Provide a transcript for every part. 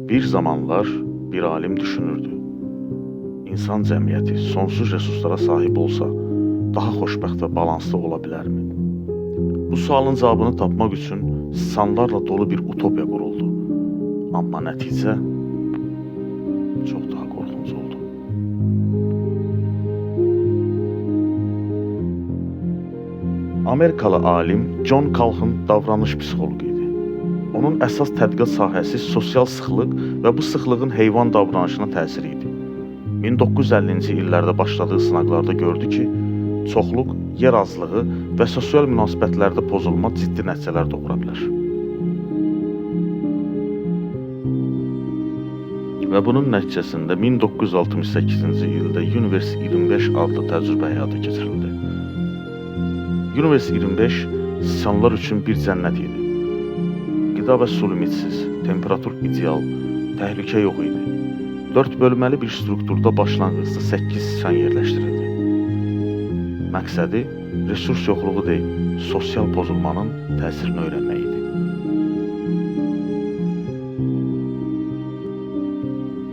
Bir zamanlar bir alim düşünürdü. İnsan cəmiyyəti sonsuz resurslara sahib olsa, daha xoşbəxt və balanslı ola bilərmi? Bu sualın cavabını tapmaq üçün siçanlarla dolu bir utopiya quruldu. Amma nəticə çox daha qorxunc oldu. Amerikalı alim John Calhoun davranış psixoloqu idi. Onun əsas tədqiqat sahəsi sosial sıxlıq və bu sıxlığın heyvan davranışına təsiri idi. 1950-ci illərdə başladığı sınaqlarda gördü ki, çoxluq, yer azlığı və sosial münasibətlərdə pozulma ciddi nəticələr doğura bilər. Və bunun nəticəsində 1968-ci ildə Universe 25 adlı təcrübə həyata keçirildi. Universe 25 siçanlar üçün bir cənnət idi. Qida və su limidsiz, temperatur ideal, təhlükə yox idi. 4 bölməli bir strukturda başlanğıcda 8 siçan yerləşdirildi. Məqsədi resurs yoxluğu deyil, sosial pozulmanın təsirini öyrənmək idi.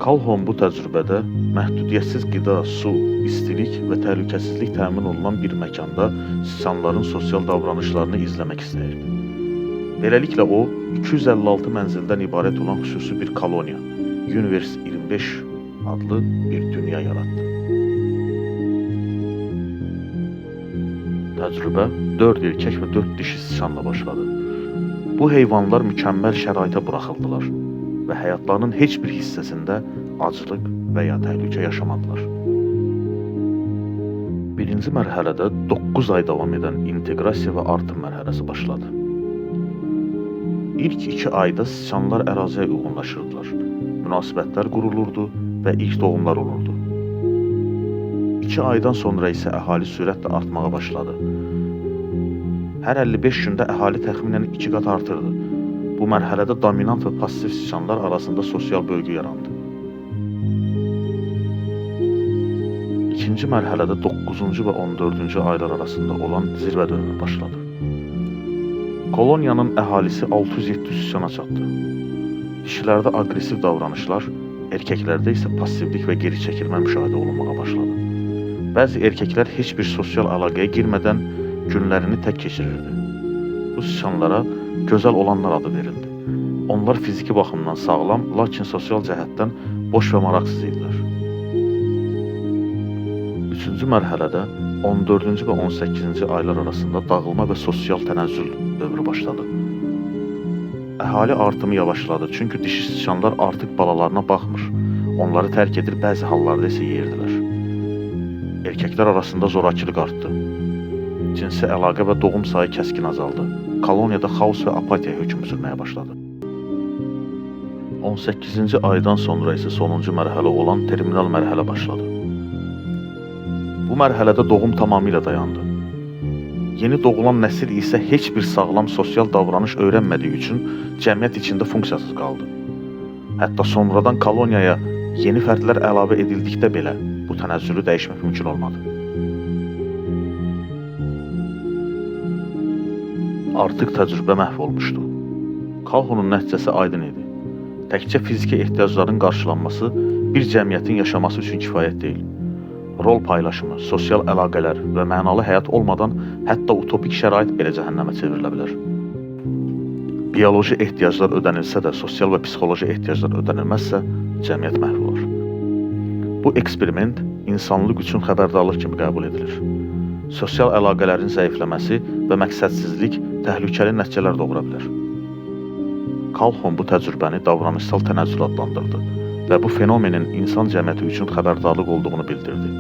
Calhoun bu təcrübədə məhdudiyyətsiz qida, su, istilik və təhlükəsizlik təmin olunan bir məkanda siçanların sosial davranışlarını izləmək istəyirdi. Beləliklə o, 256 mənzildən ibarət olan xüsusi bir koloniya, Universe 25 adlı bir dünya yaratdı. Təcrübə 4 erkək və 4 dişi siçanla başladı. Bu heyvanlar mükəmməl şəraitə buraxıldılar və həyatlarının heç bir hissəsində aclıq və ya təhlükə yaşamadılar. Birinci mərhələdə 9 ay davam edən inteqrasiya və artım mərhələsi başladı. İlk 2 ayda siçanlar əraziyə uyğunlaşırdılar, münasibətlər qurulurdu və ilk doğumlar olurdu. 2 aydan sonra isə əhali sürətlə artmağa başladı. Hər 55 gündə əhali təxminən 2 qat artırdı. Bu mərhələdə dominant və pasiv siçanlar arasında sosial bölgü yarandı. İkinci mərhələdə 9-cu və 14-cü aylar arasında olan zirvə dönümü başladı. Koloniyanın əhalisi 600-700 siçana çatdı. Dişilərdə aqressiv davranışlar, erkəklərdə isə passivlik və geri çəkilmə müşahidə olunmağa başladı. Bəzi erkəklər heç bir sosial əlaqəyə girmədən günlərini tək keçirirdi. Bu siçanlara gözəl olanlar adı verildi. Onlar fiziki baxımdan sağlam, lakin sosial cəhətdən boş və maraqsız idilər. Üçüncü mərhələdə 14-cü və 18-ci aylar arasında dağılma və sosial tənəzzül dövrü başladı. Əhali artımı yavaşladı, çünki dişi siçanlar artıq balalarına baxmır, onları tərk edir, bəzi hallarda isə yeyirdilər. Erkəklər arasında zorakılıq artdı. Cinsi əlaqə və doğum sayı kəskin azaldı. Koloniyada xaos və apatiya hökm sürməyə başladı. 18-ci aydan sonra isə sonuncu mərhələ olan terminal mərhələ başladı. Bu mərhələdə doğum tamamilə dayandı. Yeni doğulan nəsil isə heç bir sağlam sosial davranış öyrənmədiyi üçün cəmiyyət içində funksiyasız qaldı. Hətta sonradan koloniyaya yeni fərdlər əlavə edildikdə belə bu tənəzzülü dəyişmək mümkün olmadı. Artıq təcrübə məhv olmuşdu. Calhounun nəticəsi aydın idi. Təkcə fiziki ehtiyacların qarşılanması bir cəmiyyətin yaşaması üçün kifayət deyil. Rol paylaşımı, sosial əlaqələr və mənalı həyat olmadan hətta utopik şərait belə cəhənnəmə çevrilə bilər. Bioloji ehtiyaclar ödənilsə də, sosial və psixoloji ehtiyaclar ödənilməzsə, cəmiyyət məhv olar. Bu eksperiment insanlıq üçün xəbərdarlıq kimi qəbul edilir. Sosial əlaqələrin zəifləməsi və məqsədsizlik təhlükəli nəticələr doğura bilər. Calhoun bu təcrübəni davranışsal tənəzzül adlandırdı və bu fenomenin insan cəmiyyəti üçün xəbərdarlıq olduğunu bildirdi.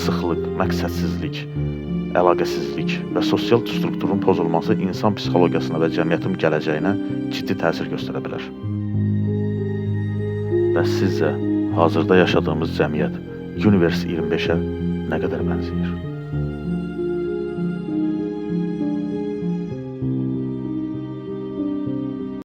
Sıxlıq, məqsədsizlik, əlaqəsizlik və sosial strukturun pozulması insan psixologiyasına və cəmiyyətin gələcəyinə ciddi təsir göstərə bilər. Və sizcə, hazırda yaşadığımız cəmiyyət Universe 25-ə nə qədər bənzəyir?